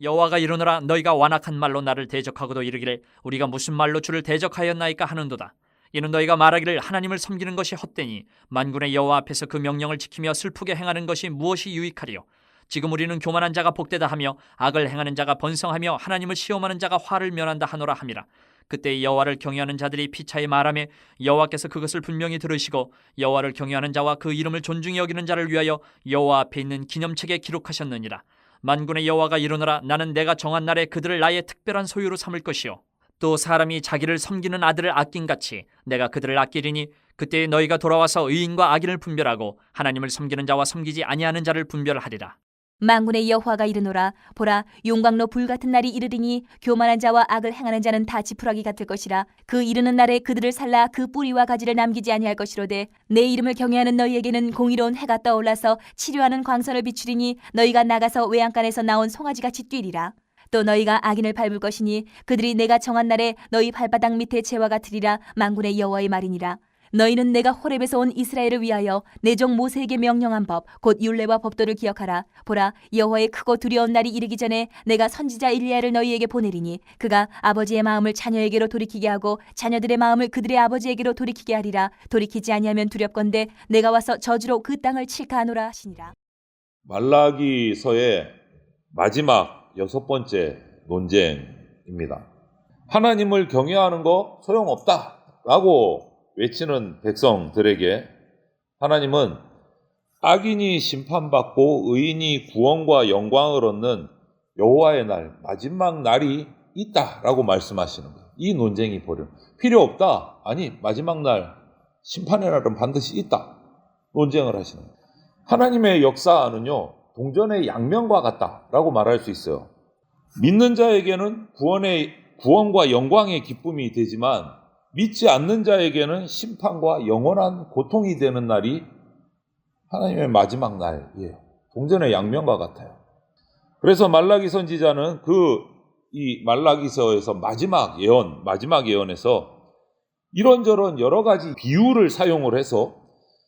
여호와가 이르노라 너희가 완악한 말로 나를 대적하고도 이르기를 우리가 무슨 말로 주를 대적하였나이까 하는도다. 이는 너희가 말하기를 하나님을 섬기는 것이 헛되니 만군의 여호와 앞에서 그 명령을 지키며 슬프게 행하는 것이 무엇이 유익하리요. 지금 우리는 교만한 자가 복되다 하며 악을 행하는 자가 번성하며 하나님을 시험하는 자가 화를 면한다 하노라 함이라. 그때 여호와를 경외하는 자들이 피차에 말하며 여호와께서 그것을 분명히 들으시고 여호와를 경외하는 자와 그 이름을 존중히 여기는 자를 위하여 여호와 앞에 있는 기념책에 기록하셨느니라. 만군의 여호와가 이르노라 나는 내가 정한 날에 그들을 나의 특별한 소유로 삼을 것이요 또 사람이 자기를 섬기는 아들을 아낀같이 내가 그들을 아끼리니 그때 너희가 돌아와서 의인과 악인을 분별하고 하나님을 섬기는 자와 섬기지 아니하는 자를 분별하리라. 만군의 여호와가 이르노라 보라 용광로 불같은 날이 이르리니 교만한 자와 악을 행하는 자는 다 지푸라기 같을 것이라. 그 이르는 날에 그들을 살라 그 뿌리와 가지를 남기지 아니할 것이로되 내 이름을 경외하는 너희에게는 공의로운 해가 떠올라서 치료하는 광선을 비추리니 너희가 나가서 외양간에서 나온 송아지같이 뛰리라. 또 너희가 악인을 밟을 것이니 그들이 내가 정한 날에 너희 발바닥 밑에 재와 같으리라. 만군의 여호와의 말이니라. 너희는 내가 호렙에서 온 이스라엘을 위하여 내 종 모세에게 명령한 법 곧 율례와 법도를 기억하라. 보라 여호와의 크고 두려운 날이 이르기 전에 내가 선지자 일리야를 너희에게 보내리니 그가 아버지의 마음을 자녀에게로 돌이키게 하고 자녀들의 마음을 그들의 아버지에게로 돌이키게 하리라. 돌이키지 아니하면 두렵건대 내가 와서 저주로 그 땅을 칠까 하노라 하시니라. 말라기서의 마지막 6번째 논쟁입니다. 하나님을 경외하는 거 소용없다라고 외치는 백성들에게 하나님은 악인이 심판받고 의인이 구원과 영광을 얻는 여호와의 날, 마지막 날이 있다라고 말씀하시는 거예요. 이 논쟁이 필요 없다. 아니, 마지막 날, 심판의 날은 반드시 있다. 논쟁을 하시는 거예요. 하나님의 역사는요, 동전의 양면과 같다라고 말할 수 있어요. 믿는 자에게는 구원과 영광의 기쁨이 되지만 믿지 않는 자에게는 심판과 영원한 고통이 되는 날이 하나님의 마지막 날이에요. 동전의 양면과 같아요. 그래서 말라기 선지자는 이 말라기서에서 마지막 예언에서 이런저런 여러 가지 비유를 사용을 해서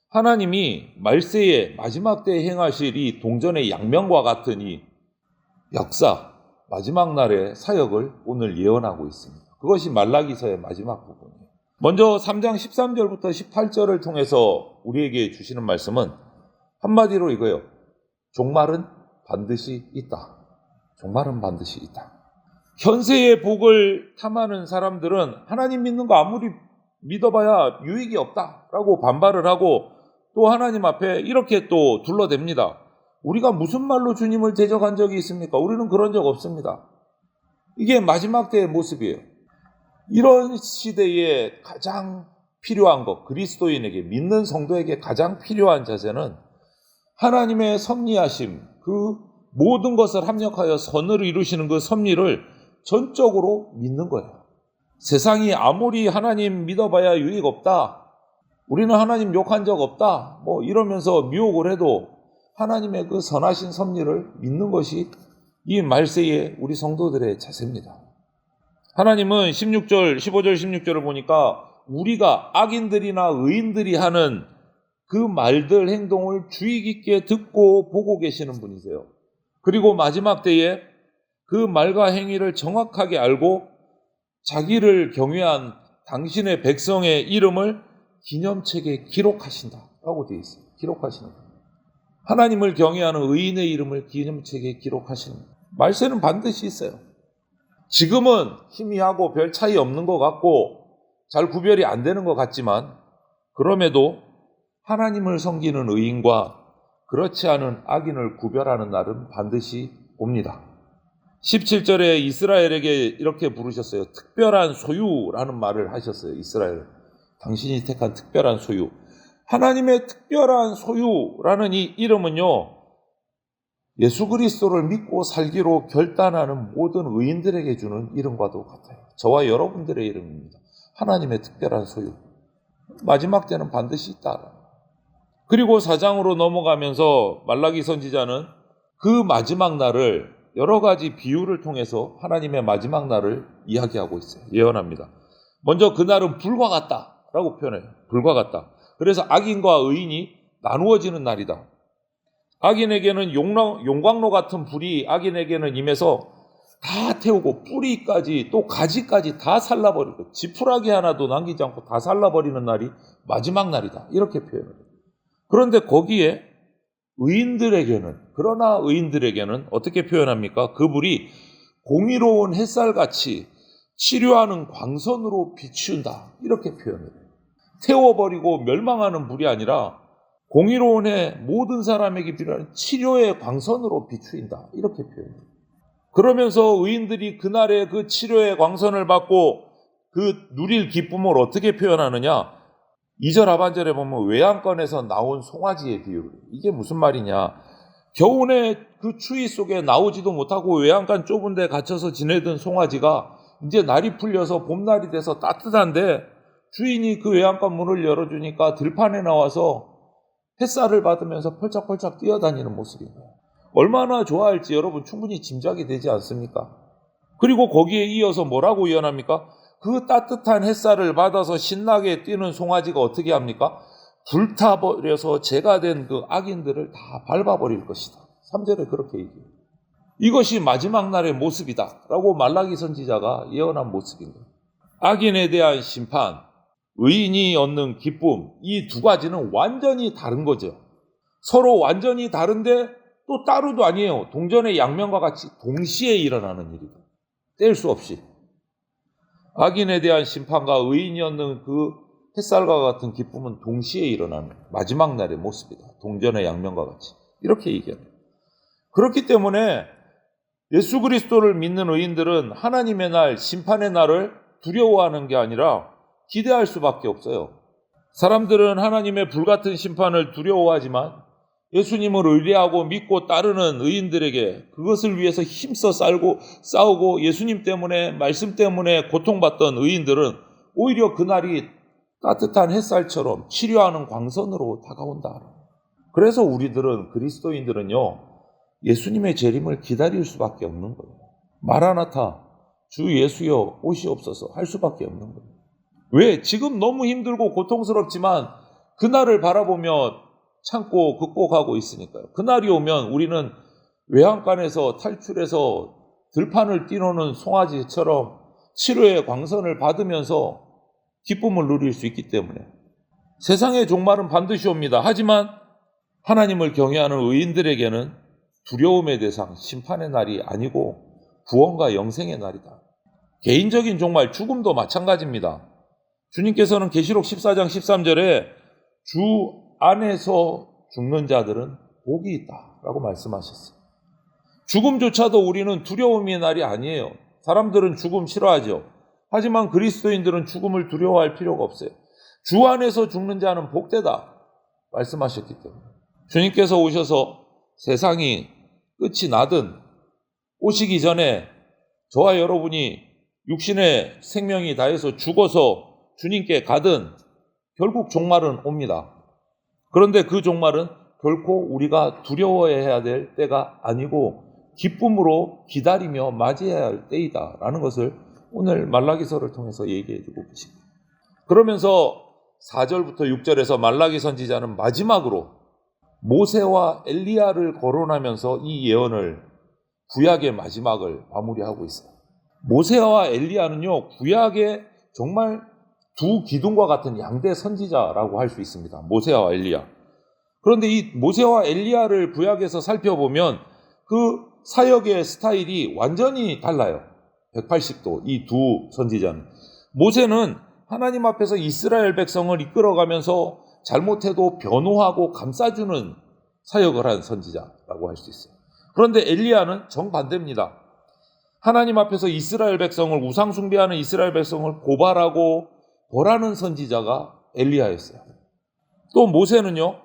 하나님이 말세에 마지막 때에 행하실 이 동전의 양면과 같은 이 역사, 마지막 날의 사역을 오늘 예언하고 있습니다. 그것이 말라기서의 마지막 부분이에요. 먼저 3장 13절부터 18절을 통해서 우리에게 주시는 말씀은 한마디로 이거예요. 종말은 반드시 있다. 종말은 반드시 있다. 현세의 복을 탐하는 사람들은 하나님 믿는 거 아무리 믿어봐야 유익이 없다라고 반발을 하고 또 하나님 앞에 이렇게 또 둘러댑니다. 우리가 무슨 말로 주님을 대적한 적이 있습니까? 우리는 그런 적 없습니다. 이게 마지막 때의 모습이에요. 이런 시대에 가장 필요한 것, 그리스도인에게, 믿는 성도에게 가장 필요한 자세는 하나님의 섭리하심, 그 모든 것을 합력하여 선을 이루시는 그 섭리를 전적으로 믿는 거예요. 세상이 아무리 하나님 믿어봐야 유익 없다, 우리는 하나님 욕한 적 없다, 이러면서 미혹을 해도 하나님의 그 선하신 섭리를 믿는 것이 이 말세의 우리 성도들의 자세입니다. 하나님은 15절 16절을 보니까 우리가 악인들이나 의인들이 하는 그 말들, 행동을 주의 깊게 듣고 보고 계시는 분이세요. 그리고 마지막 때에 그 말과 행위를 정확하게 알고 자기를 경외한 당신의 백성의 이름을 기념책에 기록하신다라고 되어 있어요. 기록하시는 거예요. 하나님을 경외하는 의인의 이름을 기념책에 기록하시는 거예요. 말세는 반드시 있어요. 지금은 희미하고 별 차이 없는 것 같고 잘 구별이 안 되는 것 같지만 그럼에도 하나님을 섬기는 의인과 그렇지 않은 악인을 구별하는 날은 반드시 옵니다. 17절에 이스라엘에게 이렇게 부르셨어요. 특별한 소유라는 말을 하셨어요. 이스라엘, 당신이 택한 특별한 소유. 하나님의 특별한 소유라는 이 이름은요, 예수 그리스도를 믿고 살기로 결단하는 모든 의인들에게 주는 이름과도 같아요. 저와 여러분들의 이름입니다. 하나님의 특별한 소유. 마지막 때는 반드시 있다. 그리고 4장으로 넘어가면서 말라기 선지자는 그 마지막 날을 여러 가지 비유를 통해서 하나님의 마지막 날을 이야기하고 있어요. 예언합니다. 먼저 그날은 불과 같다라고 표현해요. 불과 같다. 그래서 악인과 의인이 나누어지는 날이다. 악인에게는 용광로 같은 불이 악인에게는 임해서 다 태우고 뿌리까지 또 가지까지 다 살라버리고 지푸라기 하나도 남기지 않고 다 살라버리는 날이 마지막 날이다. 이렇게 표현해요. 그런데 거기에 그러나 의인들에게는 어떻게 표현합니까? 그 불이 공의로운 햇살같이 치료하는 광선으로 비춘다. 이렇게 표현해요. 태워버리고 멸망하는 불이 아니라 공의로운 해 모든 사람에게 필요한 치료의 광선으로 비추인다. 이렇게 표현해요. 그러면서 의인들이 그날의 그 치료의 광선을 받고 그 누릴 기쁨을 어떻게 표현하느냐? 2절 하반절에 보면 외양간에서 나온 송아지의 비유. 이게 무슨 말이냐? 겨우내 그 추위 속에 나오지도 못하고 외양간 좁은 데 갇혀서 지내던 송아지가 이제 날이 풀려서 봄날이 돼서 따뜻한데 주인이 그 외양간 문을 열어주니까 들판에 나와서 햇살을 받으면서 펄짝펄짝 뛰어다니는 모습이에요. 얼마나 좋아할지 여러분 충분히 짐작이 되지 않습니까? 그리고 거기에 이어서 뭐라고 예언합니까? 그 따뜻한 햇살을 받아서 신나게 뛰는 송아지가 어떻게 합니까? 불타버려서 죄가 된 그 악인들을 다 밟아버릴 것이다. 3절에 그렇게 얘기해요. 이것이 마지막 날의 모습이다 라고 말라기 선지자가 예언한 모습인 거예요. 악인에 대한 심판, 의인이 얻는 기쁨, 이 두 가지는 완전히 다른 거죠. 서로 완전히 다른데 또 따로도 아니에요. 동전의 양면과 같이 동시에 일어나는 일이다. 뗄 수 없이. 악인에 대한 심판과 의인이 얻는 그 햇살과 같은 기쁨은 동시에 일어나는 마지막 날의 모습이다. 동전의 양면과 같이. 이렇게 얘기합니다. 그렇기 때문에 예수 그리스도를 믿는 의인들은 하나님의 날, 심판의 날을 두려워하는 게 아니라 기대할 수밖에 없어요. 사람들은 하나님의 불같은 심판을 두려워하지만 예수님을 의뢰하고 믿고 따르는 의인들에게 그것을 위해서 힘써 싸우고 예수님 때문에 말씀 때문에 고통받던 의인들은 오히려 그날이 따뜻한 햇살처럼 치료하는 광선으로 다가온다. 그래서 우리들은 그리스도인들은요 예수님의 재림을 기다릴 수밖에 없는 거예요. 마라나타 주 예수여 오시옵소서 할 수밖에 없는 거예요. 왜? 지금 너무 힘들고 고통스럽지만 그날을 바라보며 참고 극복하고 있으니까요. 그날이 오면 우리는 외양간에서 탈출해서 들판을 뛰노는 송아지처럼 치료의 광선을 받으면서 기쁨을 누릴 수 있기 때문에 세상의 종말은 반드시 옵니다. 하지만 하나님을 경외하는 의인들에게는 두려움의 대상, 심판의 날이 아니고 구원과 영생의 날이다. 개인적인 종말, 죽음도 마찬가지입니다. 주님께서는 계시록 14장 13절에 주 안에서 죽는 자들은 복이 있다라고 말씀하셨어요. 죽음조차도 우리는 두려움의 날이 아니에요. 사람들은 죽음 싫어하죠. 하지만 그리스도인들은 죽음을 두려워할 필요가 없어요. 주 안에서 죽는 자는 복되다 말씀하셨기 때문에 주님께서 오셔서 세상이 끝이 나든 오시기 전에 저와 여러분이 육신의 생명이 다해서 죽어서 주님께 가든 결국 종말은 옵니다. 그런데 그 종말은 결코 우리가 두려워해야 될 때가 아니고 기쁨으로 기다리며 맞이해야 할 때이다라는 것을 오늘 말라기서를 통해서 얘기해 주고 계십니다. 그러면서 4절부터 6절에서 말라기 선지자는 마지막으로 모세와 엘리야를 거론하면서 이 예언을 구약의 마지막을 마무리하고 있어요. 모세와 엘리야는요 구약의 정말 두 기둥과 같은 양대 선지자라고 할 수 있습니다. 모세와 엘리야. 그런데 이 모세와 엘리야를 구약에서 살펴보면 그 사역의 스타일이 완전히 달라요. 180도 이 두 선지자는. 모세는 하나님 앞에서 이스라엘 백성을 이끌어가면서 잘못해도 변호하고 감싸주는 사역을 한 선지자라고 할 수 있어요. 그런데 엘리야는 정반대입니다. 하나님 앞에서 이스라엘 백성을 우상 숭배하는 이스라엘 백성을 고발하고 벌하는 선지자가 엘리야였어요. 또 모세는요.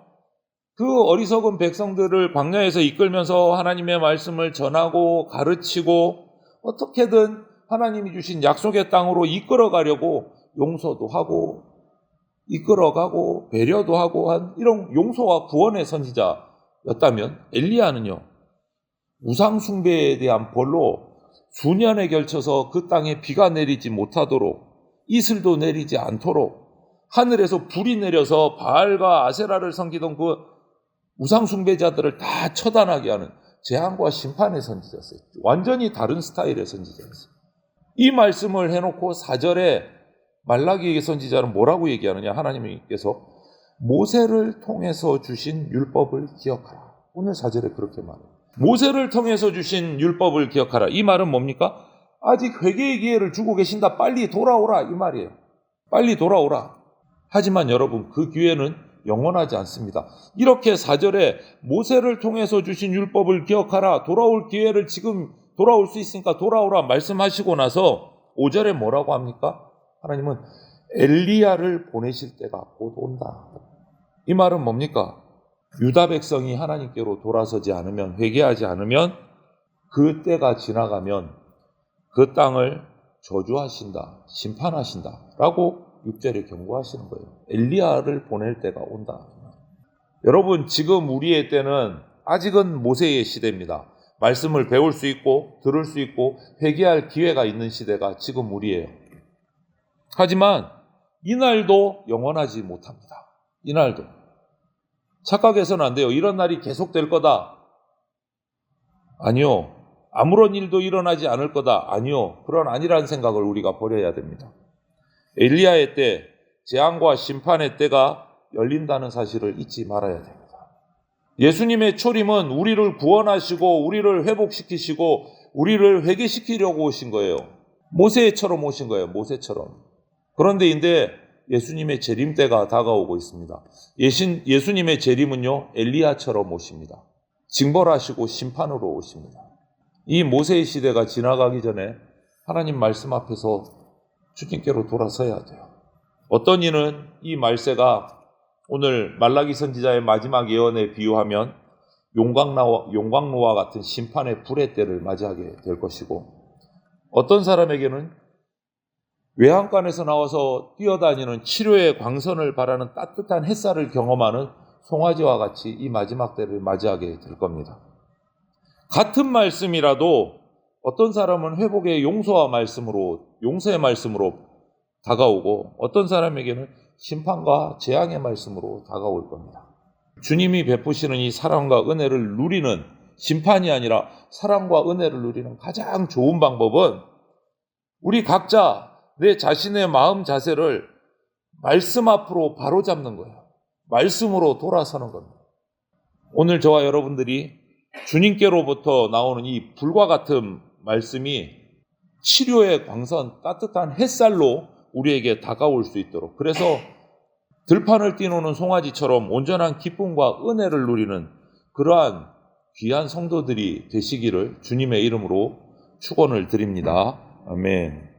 그 어리석은 백성들을 광야에서 이끌면서 하나님의 말씀을 전하고 가르치고 어떻게든 하나님이 주신 약속의 땅으로 이끌어가려고 용서도 하고 이끌어가고 배려도 하고 한 이런 용서와 구원의 선지자였다면 엘리야는요. 우상 숭배에 대한 벌로 수년에 걸쳐서 그 땅에 비가 내리지 못하도록 이슬도 내리지 않도록 하늘에서 불이 내려서 바알과 아세라를 섬기던 그 우상 숭배자들을 다 처단하게 하는 재앙과 심판의 선지자였어요. 완전히 다른 스타일의 선지자였어요. 이 말씀을 해놓고 4절에 말라기 선지자는 뭐라고 얘기하느냐? 하나님께서 모세를 통해서 주신 율법을 기억하라. 오늘 4절에 그렇게 말해요. 모세를 통해서 주신 율법을 기억하라. 이 말은 뭡니까? 아직 회개의 기회를 주고 계신다. 빨리 돌아오라. 이 말이에요. 빨리 돌아오라. 하지만 여러분, 그 기회는 영원하지 않습니다. 이렇게 4절에 모세를 통해서 주신 율법을 기억하라. 돌아올 기회를 지금 돌아올 수 있으니까 돌아오라 말씀하시고 나서 5절에 뭐라고 합니까? 하나님은 엘리야를 보내실 때가 곧 온다. 이 말은 뭡니까? 유다 백성이 하나님께로 돌아서지 않으면, 회개하지 않으면, 그 때가 지나가면 그 땅을 저주하신다, 심판하신다 라고 6절에 경고하시는 거예요. 엘리야를 보낼 때가 온다. 여러분, 지금 우리의 때는 아직은 모세의 시대입니다. 말씀을 배울 수 있고 들을 수 있고 회개할 기회가 있는 시대가 지금 우리예요. 하지만 이날도 영원하지 못합니다. 이날도. 착각해서는 안 돼요. 이런 날이 계속될 거다. 아니요. 아무런 일도 일어나지 않을 거다. 아니요. 그런 아니라는 생각을 우리가 버려야 됩니다. 엘리야의 때, 재앙과 심판의 때가 열린다는 사실을 잊지 말아야 됩니다. 예수님의 초림은 우리를 구원하시고 우리를 회복시키시고 우리를 회개시키려고 오신 거예요. 모세처럼 오신 거예요. 모세처럼. 그런데 예수님의 재림 때가 다가오고 있습니다. 예수님의 재림은요, 엘리야처럼 오십니다. 징벌하시고 심판으로 오십니다. 이 모세의 시대가 지나가기 전에 하나님 말씀 앞에서 주님께로 돌아서야 돼요. 어떤 이는 이 말세가 오늘 말라기 선지자의 마지막 예언에 비유하면 용광로와 같은 심판의 불의 때를 맞이하게 될 것이고, 어떤 사람에게는 외양간에서 나와서 뛰어다니는 치료의 광선을 바라는 따뜻한 햇살을 경험하는 송아지와 같이 이 마지막 때를 맞이하게 될 겁니다. 같은 말씀이라도 어떤 사람은 회복의 용서의 말씀으로 다가오고, 어떤 사람에게는 심판과 재앙의 말씀으로 다가올 겁니다. 주님이 베푸시는 이 사랑과 은혜를 누리는, 심판이 아니라 사랑과 은혜를 누리는 가장 좋은 방법은 우리 각자 내 자신의 마음 자세를 말씀 앞으로 바로잡는 거예요. 말씀으로 돌아서는 겁니다. 오늘 저와 여러분들이 주님께로부터 나오는 이 불과 같은 말씀이 치료의 광선, 따뜻한 햇살로 우리에게 다가올 수 있도록, 그래서 들판을 뛰노는 송아지처럼 온전한 기쁨과 은혜를 누리는 그러한 귀한 성도들이 되시기를 주님의 이름으로 축원을 드립니다. 아멘.